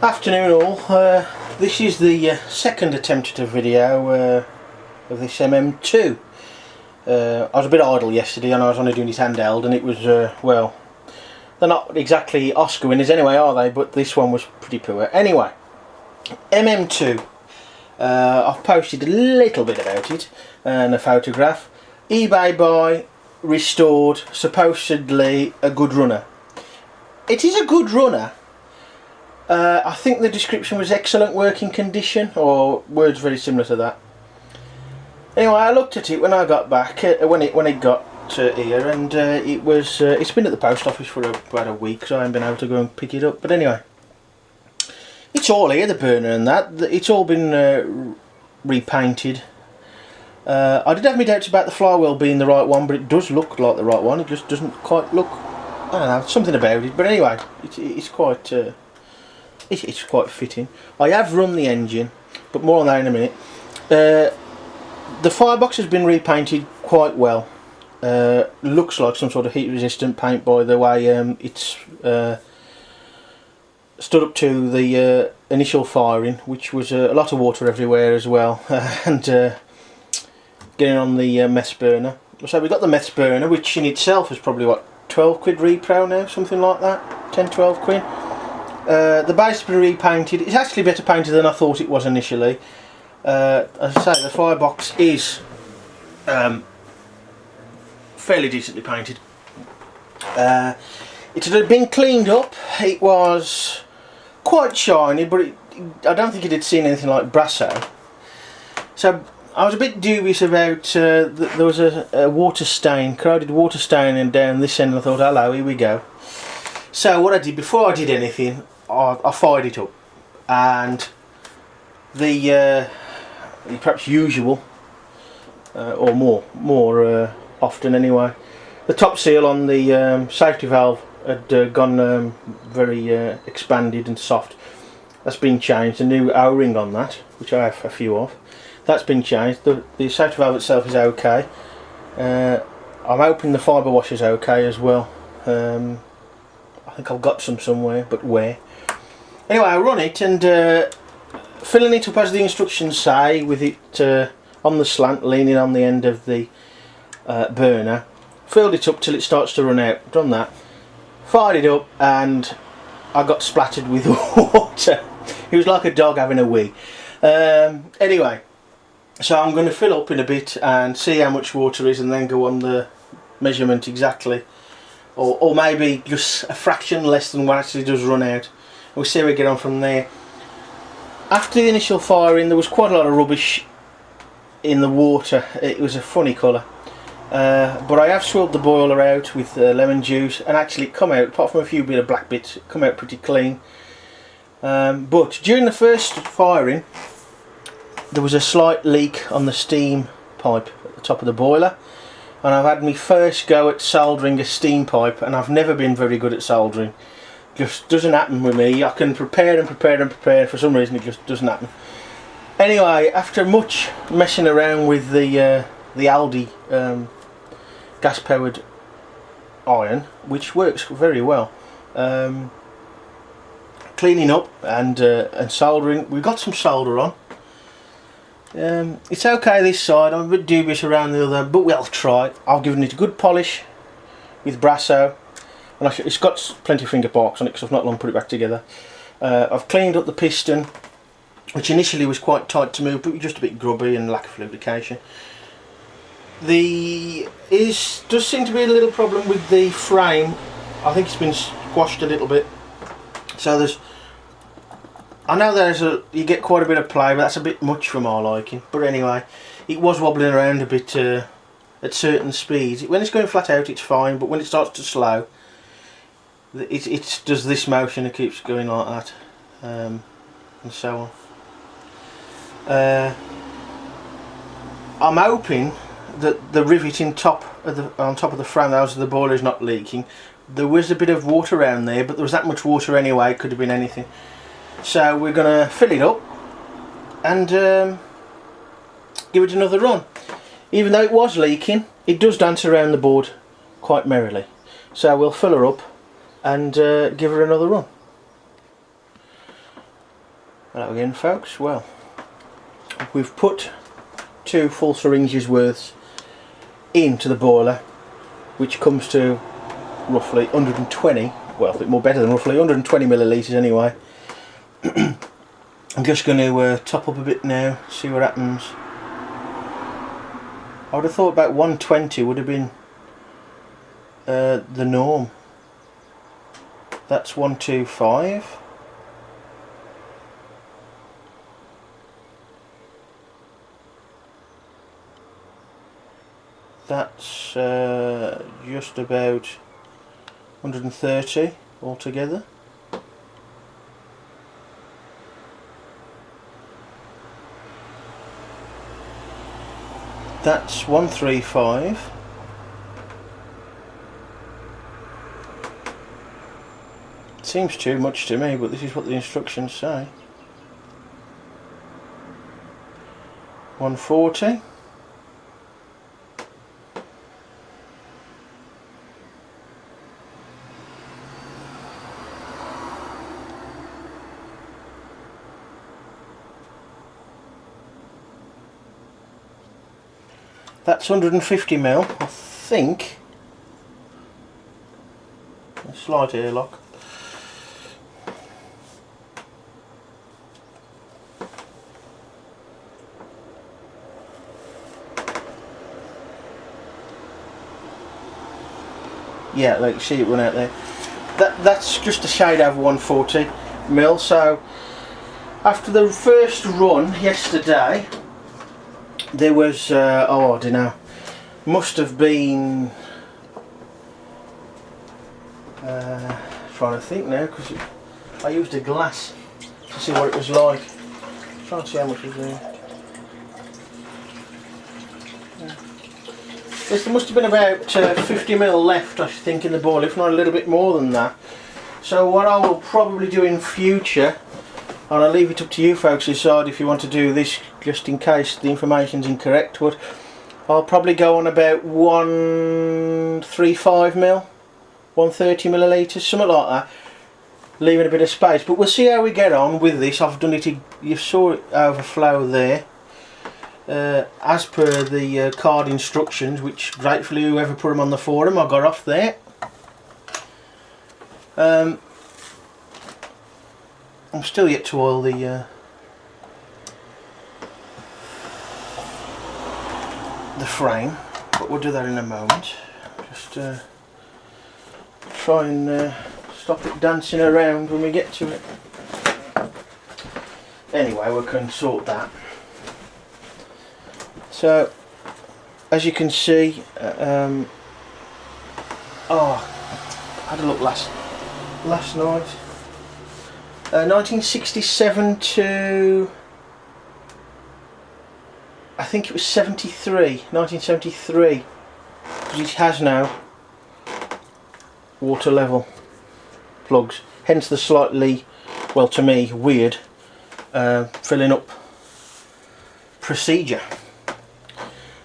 Afternoon all, this is the second attempt at a video of this MM2. I was a bit idle yesterday and I was only doing this handheld, and it was, well, they're not exactly Oscar winners anyway, are they? But this one was pretty poor. Anyway, MM2, I've posted a little bit about it and a photograph. eBay buy, restored, supposedly a good runner. It is a good runner. I think the description was excellent working condition, or words very similar to that. Anyway, I looked at it when I got back, when it got here, and it's been at the post office for about a week, so I haven't been able to go and pick it up. But anyway, it's all here, the burner and that. It's all been repainted. I did have my doubts about the flywheel being the right one, but it does look like the right one. It just doesn't quite look, I don't know, something about it. But anyway, it's quite it's quite fitting. I have run the engine, but more on that in a minute. The firebox has been repainted quite well. Looks like some sort of heat resistant paint by the way it's stood up to the initial firing, which was a lot of water everywhere as well, and getting on the mess burner. So we got the mess burner, which in itself is probably what, 12 quid repro now, something like that, 10-12 quid. The base has been repainted. It's actually better painted than I thought it was initially. As I say, the firebox is fairly decently painted. It had been cleaned up. It was quite shiny, but I don't think it had seen anything like Brasso. So I was a bit dubious about, there was a water stain, corroded water stain down this end, and I thought, hello, here we go. So what I did, before I did anything, I fired it up, and the perhaps usual, or more often anyway, the top seal on the safety valve had gone very expanded and soft. That's been changed. A new O-ring on that, which I have a few of, that's been changed. The safety valve itself is okay. I'm hoping the fibre wash is okay as well. I think I've got some somewhere, but where? Anyway, I run it, and filling it up as the instructions say, with it on the slant, leaning on the end of the burner. Filled it up till it starts to run out. Done that. Fired it up, and I got splattered with water. It was like a dog having a wee. Anyway, so I'm going to fill up in a bit and see how much water is, and then go on the measurement exactly. Or maybe just a fraction less than what actually does run out. We'll see how we get on from there. After the initial firing, there was quite a lot of rubbish in the water. It was a funny colour. But I have swilled the boiler out with lemon juice, and actually it come out, apart from a few bit of black bits, it come out pretty clean. But during the first firing, there was a slight leak on the steam pipe at the top of the boiler. And I've had my first go at soldering a steam pipe, and I've never been very good at soldering. Just doesn't happen with me. I can prepare and prepare and prepare, for some reason it just doesn't happen. Anyway, after much messing around with the Aldi gas powered iron, which works very well, cleaning up and soldering, we've got some solder on. It's okay this side. I'm a bit dubious around the other, but we'll try. I've given it a good polish with Brasso, and it's got plenty of finger marks on it because I've not long put it back together. I've cleaned up the piston, which initially was quite tight to move, but just a bit grubby and lack of lubrication. Does seem to be a little problem with the frame. I think it's been squashed a little bit. So I know you get quite a bit of play, but that's a bit much for my liking. But anyway, it was wobbling around a bit at certain speeds. When it's going flat out, it's fine, but when it starts to slow, it does this motion. It keeps going like that, and so on. I'm hoping that the riveting on top of the frame, that was the boiler, is not leaking. There was a bit of water around there, but there was that much water anyway. It could have been anything. So we're going to fill it up and give it another run. Even though it was leaking, it does dance around the board quite merrily. So we'll fill her up and give her another run. Hello again folks. Well, we've put 2 full syringes worth into the boiler, which comes to roughly 120, well a bit more better than roughly 120 millilitres anyway. I'm just going to top up a bit now, see what happens. I would have thought about 120 would have been the norm. That's 125. That's just about 130 altogether. That's 135. Seems too much to me, but this is what the instructions say. 140. That's 150 ml, I think. A slight airlock. Yeah, like you see it run out there. That's just a shade over 140 ml. So after the first run yesterday, there was oh I don't know, must have been trying to think now, because I used a glass to see what it was like. Trying to see how much was there. Yes, there must have been about 50 ml left, I think, in the bowl, if not a little bit more than that. So what I will probably do in future, and I'll leave it up to you folks to decide if you want to do this, just in case the information's incorrect, but I'll probably go on about 135 ml, 130 millilitres, something like that, leaving a bit of space. But we'll see how we get on with this. I've done it, you saw it overflow there, as per the card instructions, which gratefully whoever put them on the forum I got off there. I'm still yet to oil the frame, but we'll do that in a moment. Just try and stop it dancing around when we get to it. Anyway, we can sort that. So, as you can see, oh, I had a look last night. 1967 to, I think it was 1973, because it has now water level plugs, hence the slightly, well to me, weird filling up procedure.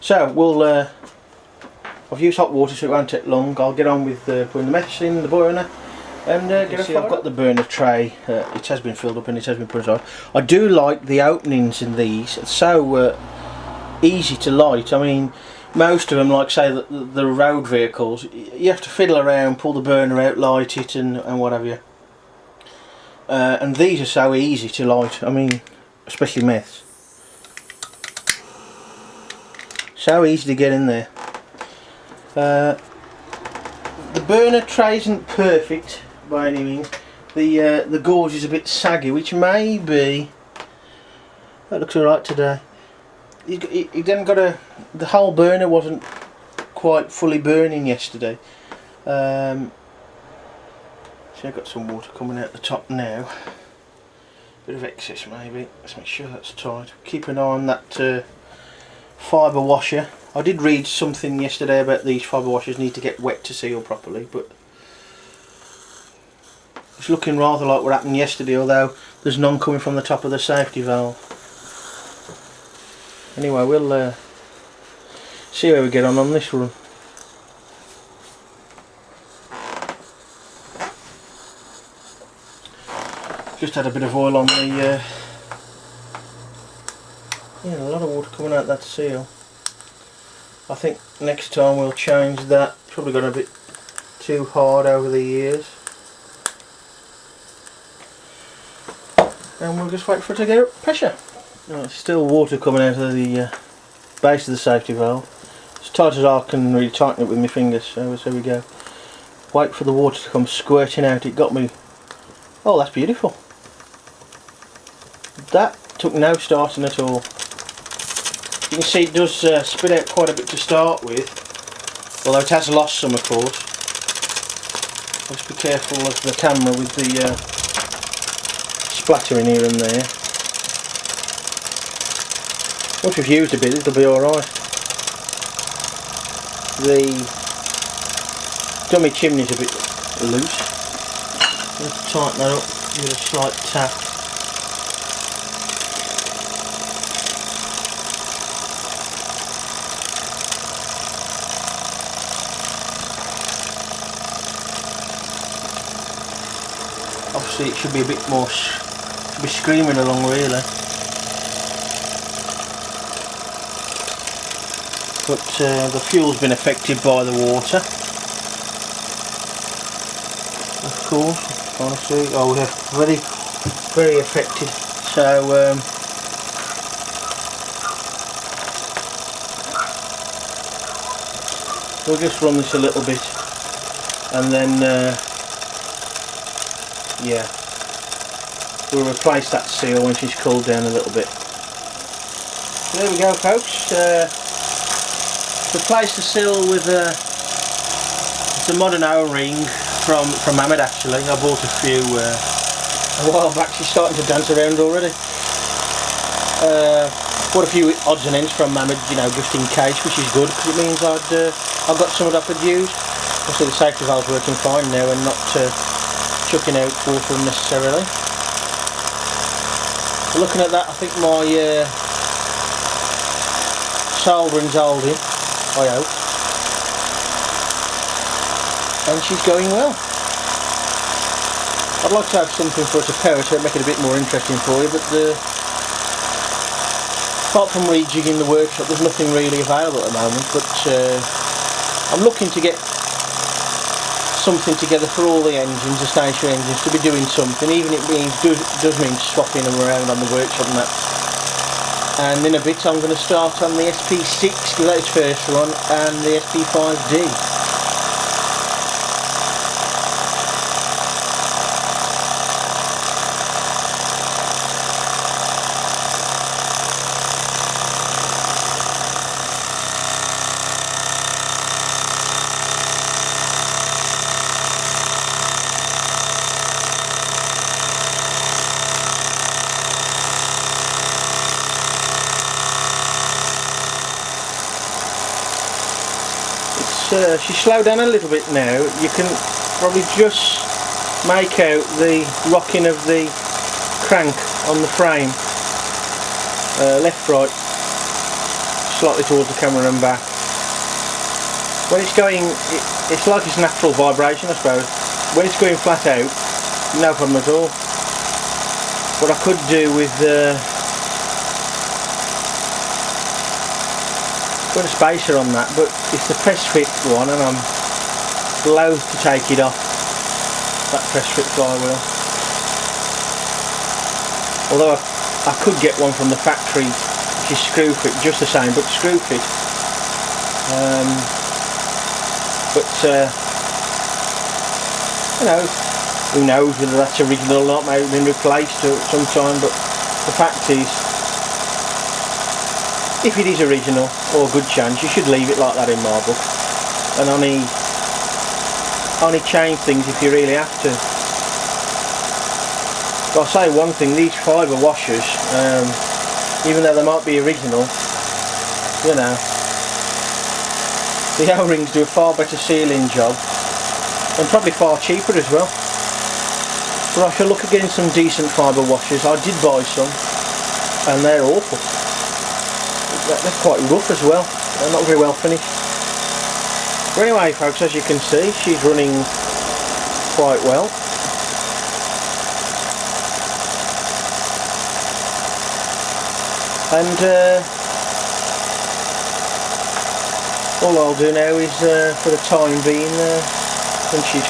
So we'll, I've used hot water so it won't take long. I'll get on with putting the mess in the burner and get a fire. I've got the burner tray, it has been filled up and it has been put aside. I do like the openings in these, it's so easy to light. I mean, most of them, like say the road vehicles, you have to fiddle around, pull the burner out, light it and what have you. And these are so easy to light, I mean, especially meths. So easy to get in there. The burner tray isn't perfect by any means. The gauge is a bit saggy, which may be, that looks alright today. It then got the whole burner wasn't quite fully burning yesterday. So I've got some water coming out the top now. Bit of excess maybe. Let's make sure that's tight. Keep an eye on that fibre washer. I did read something yesterday about these fibre washers need to get wet to seal properly, but it's looking rather like what happened yesterday, although there's none coming from the top of the safety valve. Anyway, we'll see how we get on this run. Just had a bit of oil on the Yeah, a lot of water coming out that seal. I think next time we'll change that. Probably got a bit too hard over the years. And we'll just wait for it to get up pressure. Oh, it's still water coming out of the base of the safety valve. As tight as I can really tighten it with my fingers, so there we go. Wait for the water to come squirting out. It got me. Oh, that's beautiful. That took no starting at all. You can see it does spit out quite a bit to start with, although it has lost some, of course. Just be careful of the camera with the splattering here and there. Once we've used a bit, it'll be alright. The dummy chimney's a bit loose. Let's tighten that up with a slight tap. Obviously it should be a bit more, should be screaming along really. But the fuel's been affected by the water. Of course, can't see. Oh, they're very, very affected. So we'll just run this a little bit, and then yeah, we'll replace that seal when she's cooled down a little bit. So there we go, folks. Replace the seal with the modern O-ring from Mamod. Actually, I bought a few a while back. She's starting to dance around already. Bought a few odds and ends from Mamod, you know, just in case, which is good because it means I've got some that I could use. Obviously the safety valve's working fine now and not chucking out water unnecessarily. Looking at that, I think my soldering's holding, I hope, and she's going well. I'd like to have something for her to power to make it a bit more interesting for you, but apart from rejigging the workshop, there's nothing really available at the moment. But I'm looking to get something together for all the engines, the stationary engines, to be doing something, even if it does mean swapping them around on the workshop and that. And in a bit I'm going to start on the SP6, give that its first run, and the SP5D. She's slowed down a little bit now. You can probably just make out the rocking of the crank on the frame, left, right, slightly towards the camera and back. When it's going, it's like it's natural vibration, I suppose. When it's going flat out, no problem at all. What I could do with put a spacer on that, but it's the press fit one and I'm loath to take it off, that press fit flywheel. Although I could get one from the factory which is screw fit, just the same, but screw fit. You know, who knows whether that's original or not, maybe been replaced at some time, but the fact is, if it is original, or a good chance, you should leave it like that in my book, and only change things if you really have to. But I'll say one thing, these fibre washers, even though they might be original, you know, the O-rings do a far better sealing job, and probably far cheaper as well. But I shall look at getting some decent fibre washers. I did buy some, and they're awful. They're quite rough as well, they're not very well finished. But anyway folks, as you can see, she's running quite well. And all I'll do now is, for the time being, when she's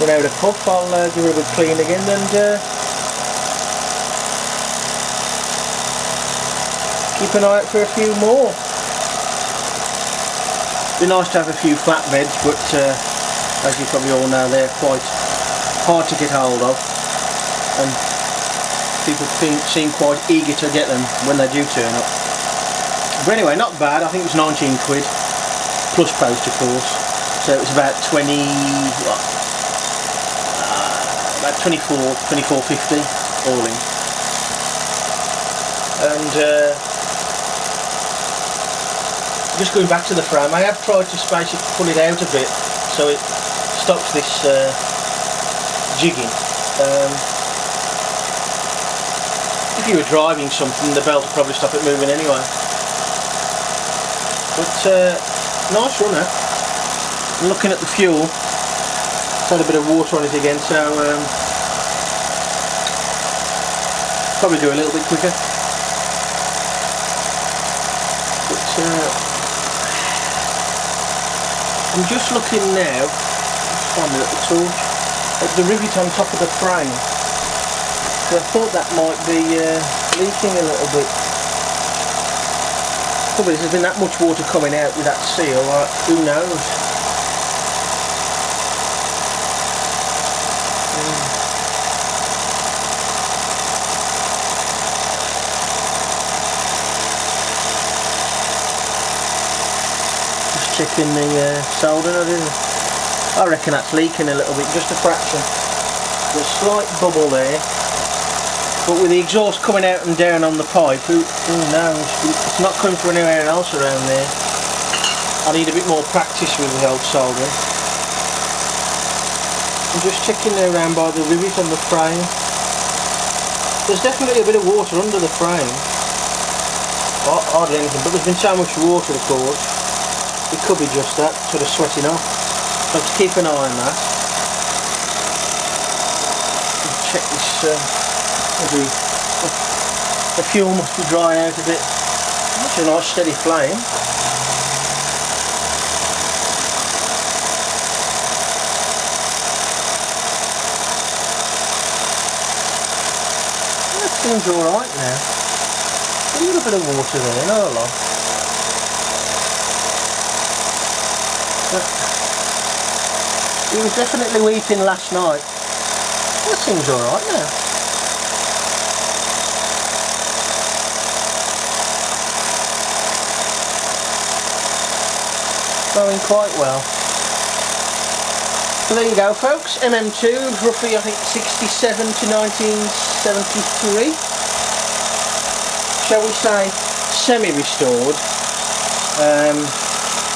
run out of puff, I'll give her a good clean again and keep an eye out for a few more. Be nice to have a few flatbeds, but as you probably all know, they're quite hard to get hold of, and people seem quite eager to get them when they do turn up. But anyway, not bad. I think it was 19 quid plus post, of course, so it was about 20, what, about 24.50 all in. And just going back to the frame, I have tried to basically pull it out a bit so it stops this jigging. If you were driving something, the belt would probably stop it moving anyway. But nice runner. I'm looking at the fuel, it's had a bit of water on it again, so probably do a little bit quicker. But I'm just looking now, let's find a little torch, at the rivet on top of the frame. So I thought that might be leaking a little bit. Probably there's been that much water coming out with that seal, like, who knows. Just checking the soldering. I reckon that's leaking a little bit, just a fraction. There's a slight bubble there. But with the exhaust coming out and down on the pipe, who knows, it's not coming from anywhere else around there. I need a bit more practice with the old soldering. I'm just checking there around by the rivet on the frame. There's definitely a bit of water under the frame. Hardly anything, but there's been so much water, of course. It could be just that, sort of sweating off. So to keep an eye on that. Check this. The fuel must be drying out a bit. That's a nice steady flame. That seems alright now. A little bit of water there, not a lot. He was definitely weeping last night. That seems alright now. Going quite well. So there you go, folks. MM2, roughly I think 67 to 1973. Shall we say semi-restored.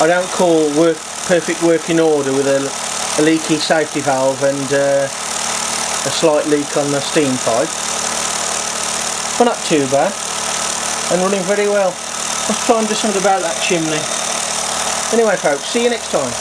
I don't call perfect working order with a leaky safety valve and a slight leak on the steam pipe. But not too bad. And running very well. Let's try and do something about that chimney. Anyway folks, see you next time.